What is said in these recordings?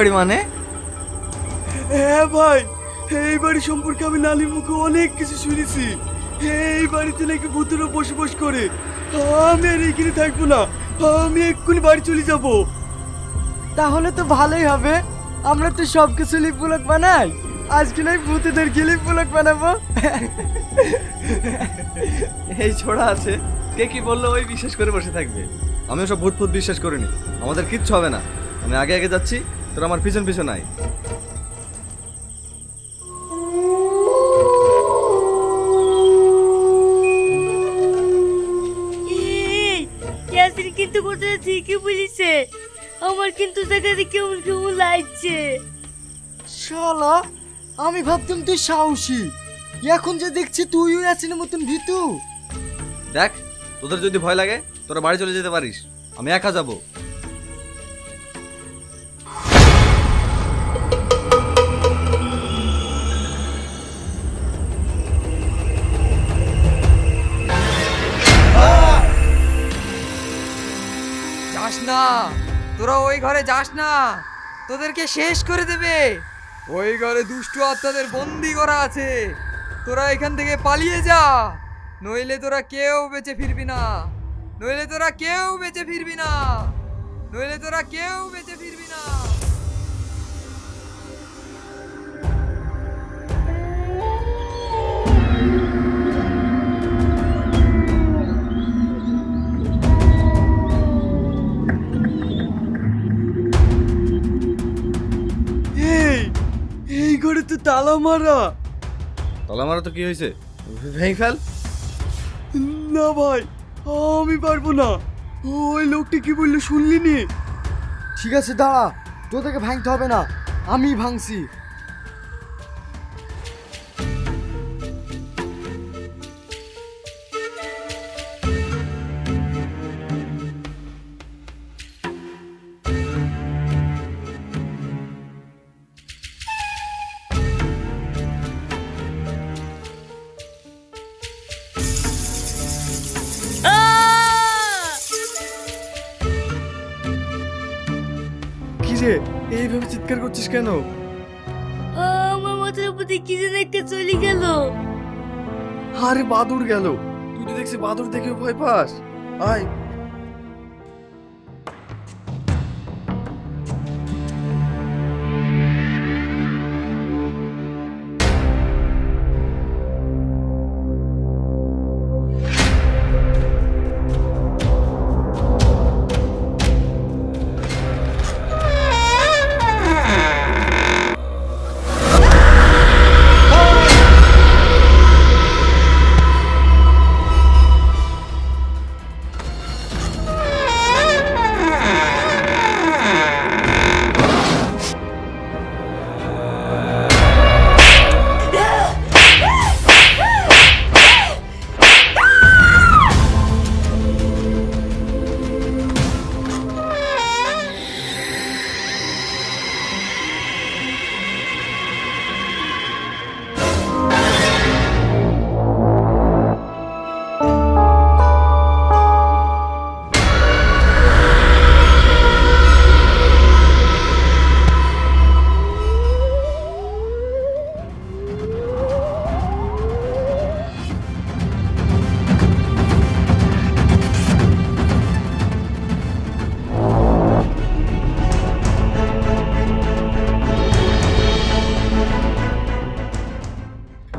বাড়ি মানে? হ্যাঁ ভাই, এই বাড়ি সম্পর্কে আমি নালির মুখে অনেক কিছু শুনেছি। এই বাড়িতে নাকি ভূতেরা বসবাস করে। আমি আর এখানে থাকবো না, আমি এক্ষুনি বাড়ি চলে যাব। তাহলে তো ভালোই হবে, আমরা তো সব কিছু লিপ ব্লক বানাই, আজকে নয় ভূতেদের গিলিপ ব্লক বানাবো। এই ছোড়া আছে, কে কি বললো ওই বিশ্বাস করে বসে থাকবে। আমি ওসব ভূত ফুত বিশ্বাস করিনি, আমাদের কিচ্ছু হবে না। আমি আগে আগে যাচ্ছি, তোর আমার পিছন পিছন আয়। ইয়াসিন কিন্তু কথাটা ঠিকই বলেছে, আমার কিন্তু জায়গাতে কেমন কেমন লাগছে। শালা, আমি ভাবতাম তুই সাহসী, এখন যে দেখছি তুইও আছিস মতন ভীতু। দেখ, তোদের যদি ভয় লাগে তোরা বাড়ি চলে যেতে পারিস, আমি একা যাব। যাস না, তোরা ওই ঘরে যাস না, তোদেরকে শেষ করে দেবে। ওই ঘরে দুষ্টু আত্মাদের বন্দি করা আছে, তোরা এখান থেকে পালিয়ে যা, নইলে তোরা কেউ বেঁচে ফিরবি না, নইলে তোরা কেউ বেঁচে ফিরবি না, নইলে তোরা কেউ বেঁচে ফিরবি না। এই ঘরে তো তালা মারা। তালা মারা তো কি হয়েছে, ভেঙে ফেল। না ভাই, আমি পারবো না। ওই লোকটি কি বললো শুনলি নি? ঠিক আছে দাঁড়া, তোদেরকে ভাঙতে হবে না, আমি ভাঙছি। কি রে, এইভাবে চিৎকার করছিস কেন? আমার মাথার উপর দিয়ে কি যেন একটা চলে গেল। আরে বাদুর গেল, তুই তো দেখছি বাদুর দেখেও ভয় পাস। আয়।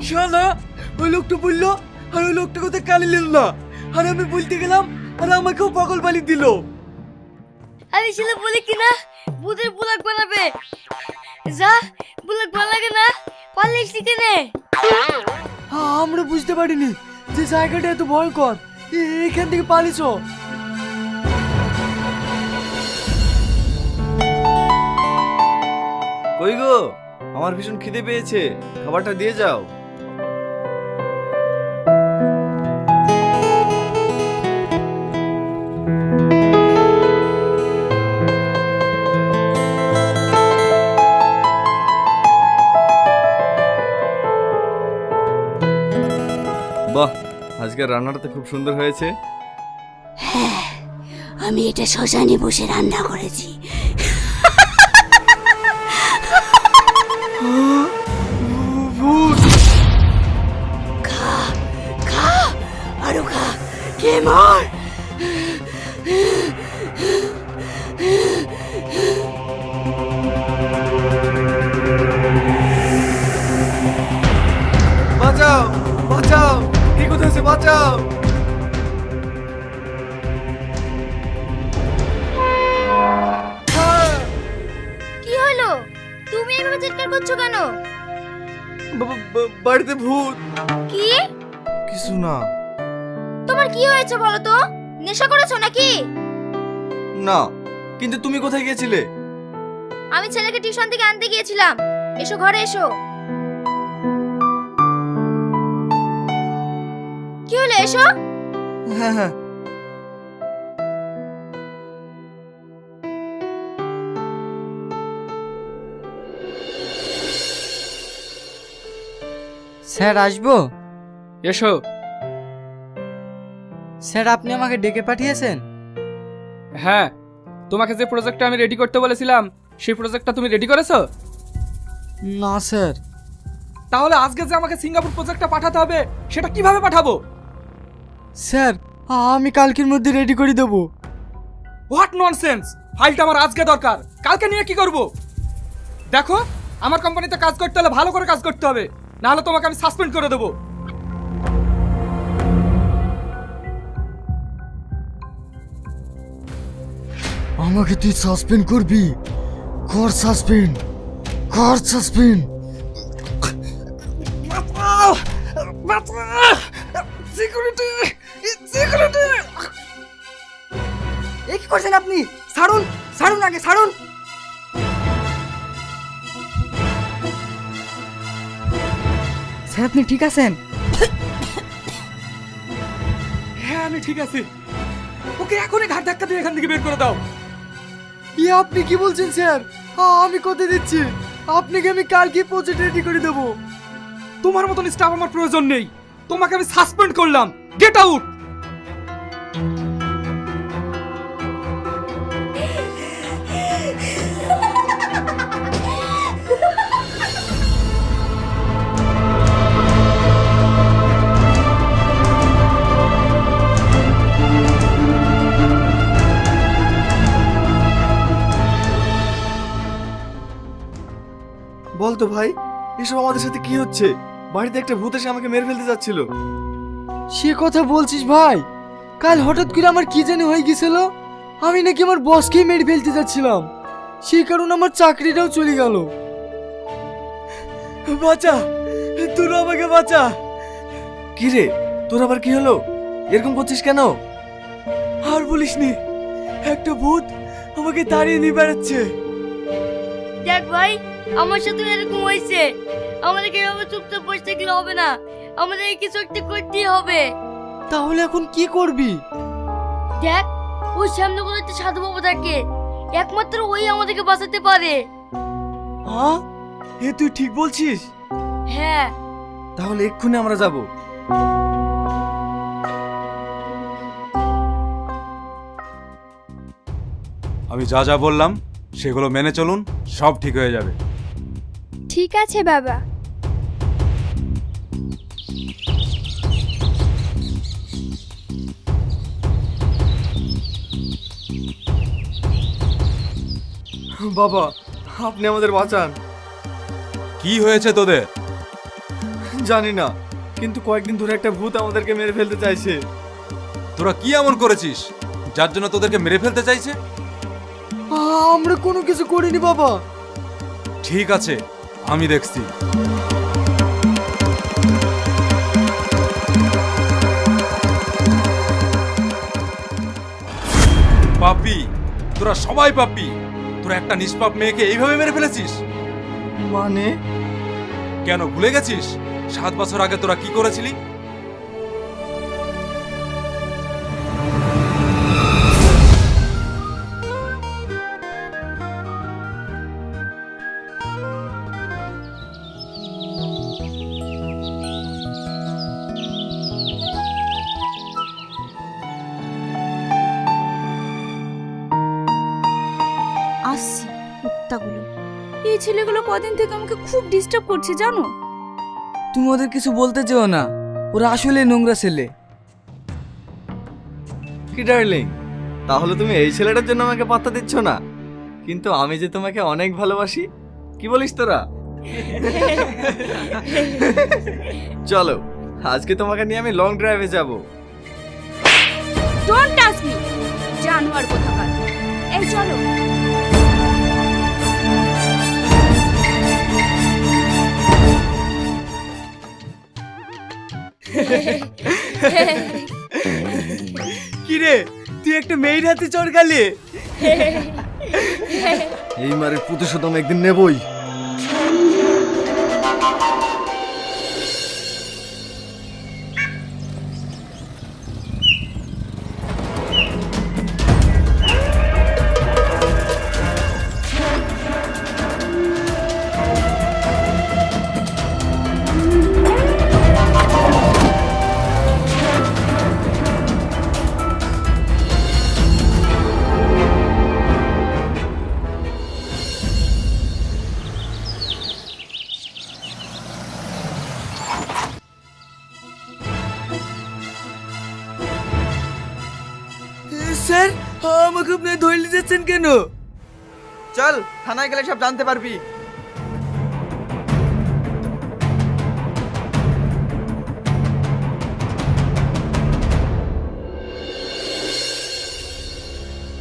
শালা, ওই লোকটা বললো আর ওই লোকটা কোথায় কালি নিল না, আর আমি বলতে গেলাম আর আমাকেও পাগল বালি দিল। আরে ছেলে বলে কি না ভূতের ব্লক বানাবে, যা ব্লক বানাগে না, পালিয়ে শিখে নে। আমরা বুঝতে পারিনি যে জায়গাটা এত ভয়ঙ্কর, এখান থেকে পালিয়েছ। কই গো, আমার ভীষণ খিদে পেয়েছে, খাবারটা দিয়ে যাও। বাহ, আজকের রান্নাটা তো খুব সুন্দর হয়েছে। আমি এটা শ্মশানে বসে রান্না করেছি। করে চিৎকার করছো কেন? বাড়িতে ভূত। কি? কিছু না। তোমার কি হয়েছে বলো তো? নেশা করেছো নাকি? না, কিন্তু তুমি কোথায় গিয়েছিলে? আমি ছেলেকে টিউশন থেকে আনতে গিয়েছিলাম। এসো ঘরে এসো। কি হলো এসো? হ্যাঁ হ্যাঁ। স্যার আসবো? এসো। স্যার আপনি আমাকে ডেকে পাঠিয়েছেন? হ্যাঁ, তোমাকে যে প্রজেক্টটা আমি রেডি করতে বলেছিলাম সেই প্রজেক্টটা তুমি রেডি করেছো? না স্যার। তাহলে আজকে যে আমাকে সিঙ্গাপুর প্রজেক্টটা পাঠাতে হবে সেটা কিভাবে পাঠাবো? স্যার আমি কালকের মধ্যে রেডি করে দেবো। What nonsense! ফাইলটা আমার আজকে দরকার, কালকে নিয়ে কি করব? দেখো, আমার কোম্পানিতে কাজ করতে হলে ভালো করে কাজ করতে হবে, না হলে তোমাকে আমি সাসপেন্ড করে দেবো। আমাকে তুই সাসপেন্ড করবি? কর সাসপেন্ড, কর সাসপেন্ড। Security, security! এ কি করছেন আপনি? ছাড়ুন, ছাড়ুন আগে ছাড়ুন। স্যার আপনি ঠিক আছেন? হ্যাঁ আমি ঠিক আছি। ওকে এখনই ঘাট ধাক্কা দিয়ে এখান থেকে বের করে দাও। আপনি কি বলছেন স্যার? আমি কথা দিচ্ছি আপনাকে আমি কালকে প্রজেক্ট রেডি করে দেবো। তোমার মতন স্টাফ আমার প্রয়োজন নেই, তোমাকে আমি সাসপেন্ড করলাম। Get out! বলতো ভাই, এসব আমাদের সাথে কি হচ্ছে? বাড়িতে একটা ভূত এসে আমাকে মেরে ফেলতে যাচ্ছিল। সে কথা বলছিস ভাই? কাল হঠাৎ করে আমার কি জানি হয়ে গেছিল, আমি নাকি আমার বসকেই মেরে ফেলতে যাচ্ছিলাম, সেই কারণে আমার চাকরিটাও চলে গেল। বাঁচা, তোরা আমাকে বাঁচা। কি রে, তোর আবার কি হলো? এরকম করছিস কেন? আর বলিসনি, একটা ভূত আমাকে তাড়িয়ে নিয়ে বেড়াচ্ছে। দেখ ভাই, আমার সাথে এরকম হয়েছে। আমাদেরকে এভাবে চুপচাপ বসে থাকলে হবে না, আমাদের কিছু একটা করতেই হবে। তাহলে এখন কি করবি? দেখ, ওই সামনে কোনো একটা সাধু বাবা থাকে, একমাত্র ওই আমাদেরকে বাঁচাতে পারে। হ্যাঁ, এ তুই ঠিক বলছিস। হ্যাঁ। তাহলে এক্ষুনি আমরা যাব। আমি যা যা বললাম সেগুলো মেনে চলুন, সব ঠিক হয়ে যাবে। ঠিক আছে বাবা। বাবা, আপনি আমাদের বাঁচান। কি হয়েছে তোদের? জানি না, কিন্তু কয়েকদিন ধরে একটা ভূত আমাদেরকে মেরে ফেলতে চাইছে। তোরা কি এমন করেছিস যার জন্য তোদেরকে মেরে ফেলতে চাইছে? আমরা কোনো কিছু করিনি বাবা। ঠিক আছে, আমি দেখছি। পাপী, তোরা সবাই পাপী। তোরা একটা নিষ্পাপ মেয়েকে এইভাবে মেরে ফেলেছিস। মানে? কেন ভুলে গেছিস 7 বছর আগে তোরা কি করেছিলি? আসছি কুত্তাগুলো। এই ছেলেগুলো কদিন থেকে আমাকে খুব ডিস্টার্ব করছে জানো। তুমি ওদের কিছু বলতে যেও না, ওরা আসলে নোংরা ছেলে। কি ডার্লিং, তাহলে তুমি এই ছেলেটার জন্য আমাকে পাত্তা দিচ্ছ না? কিন্তু আমি যে তোমাকে অনেক ভালোবাসি। কি বলিস তোরা? চলো, আজকে তোমাকে নিয়ে আমি লং ড্রাইভে যাব। ডোন্ট টাচ মি, জানোয়ার কোথাকার। এই চলো। কিরে তুই একটা মেয়ের হাতে চড়কালি? এই মারের প্রতিশোধ আমি একদিন নেবই। স্যার আমাকে আপনি ধরলে যাচ্ছেন কেন? চল থানায় গেলে সব জানতে পারবি।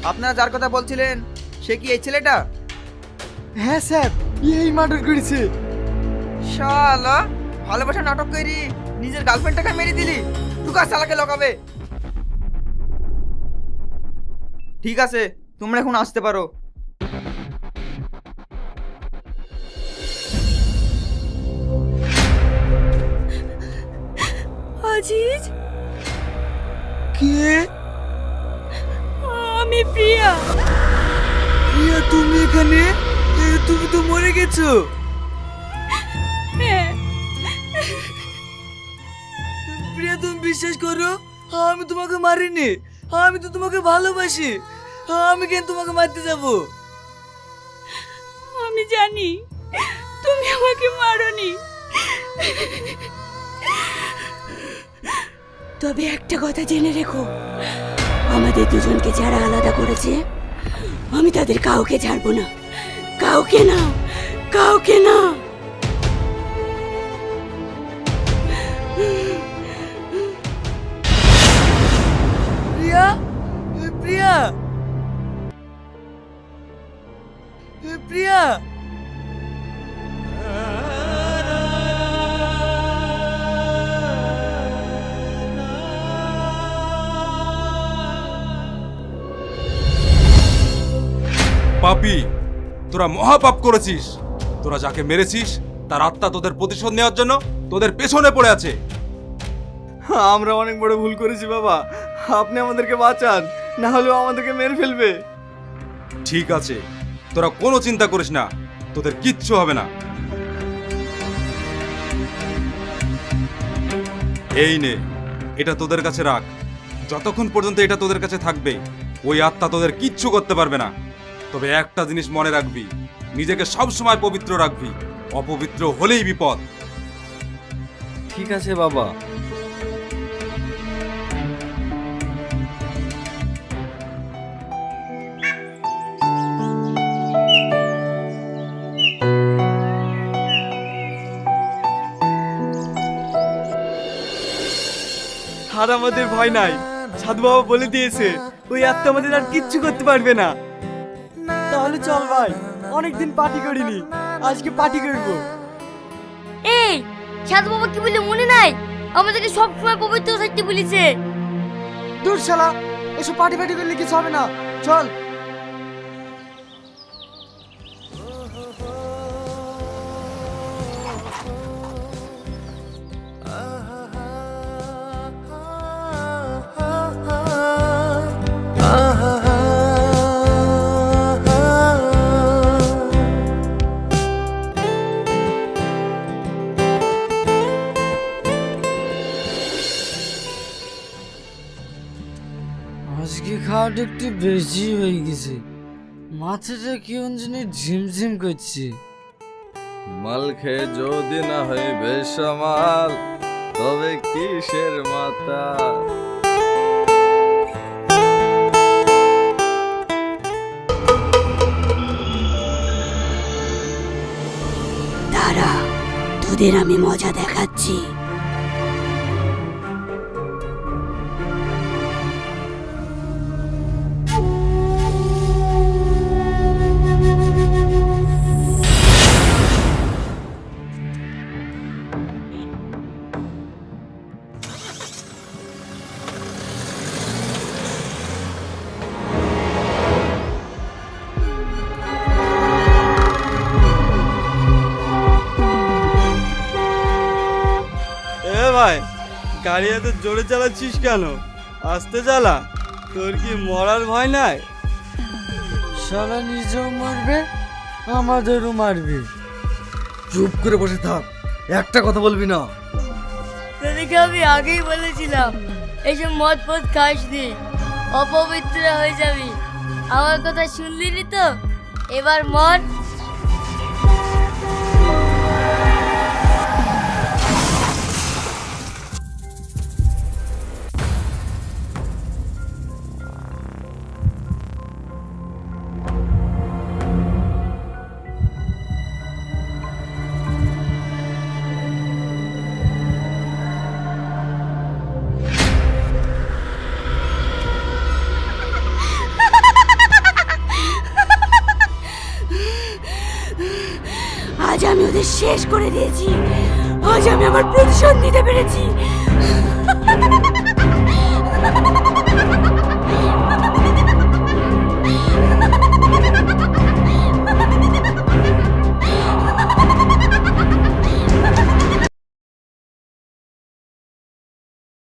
আপনারা যার কথা বলছিলেন সে কি এই ছেলেটা? হ্যাঁ স্যার, এই মার্ডার করেছে। শালা ভালোবাসা নাটক করি নিজের গার্লফ্রেন্ডটাকে মেরে দিলি, টুকা শালাকে লগাবে। ঠিক আছে তোমরা এখন আসতে পারো। আজিজ, কে? আমি প্রিয়া। প্রিয়া তুমি এখানে? তুমি তো মরে গেছো। হ্যাঁ, প্রিয়া তুমি বিশ্বাস করো আমি তোমাকে মারিনি, আমি তো তোমাকে ভালোবাসি। আমি কেন তোমাকে মারতে যাব? আমি জানি তুমি আমাকে মারোনি, তবে একটা কথা জেনে রেখো, আমাদের দুজনকে যারা আলাদা করেছে আমি তাদের কাউকে ছাড়বো না, কাউকে না, কাউকে না। প্রিয়া, প্রিয়া, প্রিয়া। পাপী, তোরা মহাপাপ করেছিস। তোরা যাকে মেরেছিস তার আত্মা তোদের প্রতিশোধ নেওয়ার জন্য তোদের পেছনে পড়ে আছে। আমরা অনেক বড় ভুল করেছি বাবা, আপনি আমাদেরকে বাঁচান, না হলেও আমাদেরকে মেরে ফেলবে। ঠিক আছে, তোরা কোনো চিন্তা করিস না, তোদের কিচ্ছু হবে না। এই নে, এটা তোদের কাছে রাখ। যতক্ষণ পর্যন্ত এটা তোদের কাছে থাকবে ওই আত্মা তোদের কিচ্ছু করতে পারবে না। তবে একটা জিনিস মনে রাখবি, নিজেকে সব সময় পবিত্র রাখবি, অপবিত্র হলেই বিপদ। ঠিক আছে বাবা। আর আমাদের ভয় নাই, সাধু বাবা বলে দিয়েছে ওই আত্মা আমাদের আর কিচ্ছু করতে পারবে না। তাহলে চল ভাই, অনেকদিন পার্টি করিনি, আজকে পার্টি করবো। এই সাধু বাবা কি বলে মনে নাই? আমাদেরকে সব সময় পবিত্র থাকতে বলেছে। দূর শালা, এসব পার্টি পার্টি করলে কিছু হবে না, চল। আজকে খাওয়াটা একটু বেশি হয়ে গেছে, মাথাটা কেমন যেন ঝিমঝিম করছে। মাল খেয়ে যদি না হয় বেসামাল, তবে কিসের মাতা? দাঁড়া, তোদের আমি মজা দেখাচ্ছি। ভাই গাড়ি এত জোরে চালাচ্ছিস কেন? আস্তে চালা, তোর কি মরার ভয় নাই? শালা নিজেও মারবে আমাদেরও মারবে। চুপ করে বসে থাক, একটা কথা বলবি না। তোদেরকে আমি আগেই বলেছিলাম এইসব মদ ফদ খাস নি, অপবিত্র হয়ে যাবি। আমার কথা শুনলি নি তো? এবার মর। আজ আমি ওদের শেষ করে দিয়েছি। আজ আমি আমার প্রতিশোধ নিতে পেরেছি।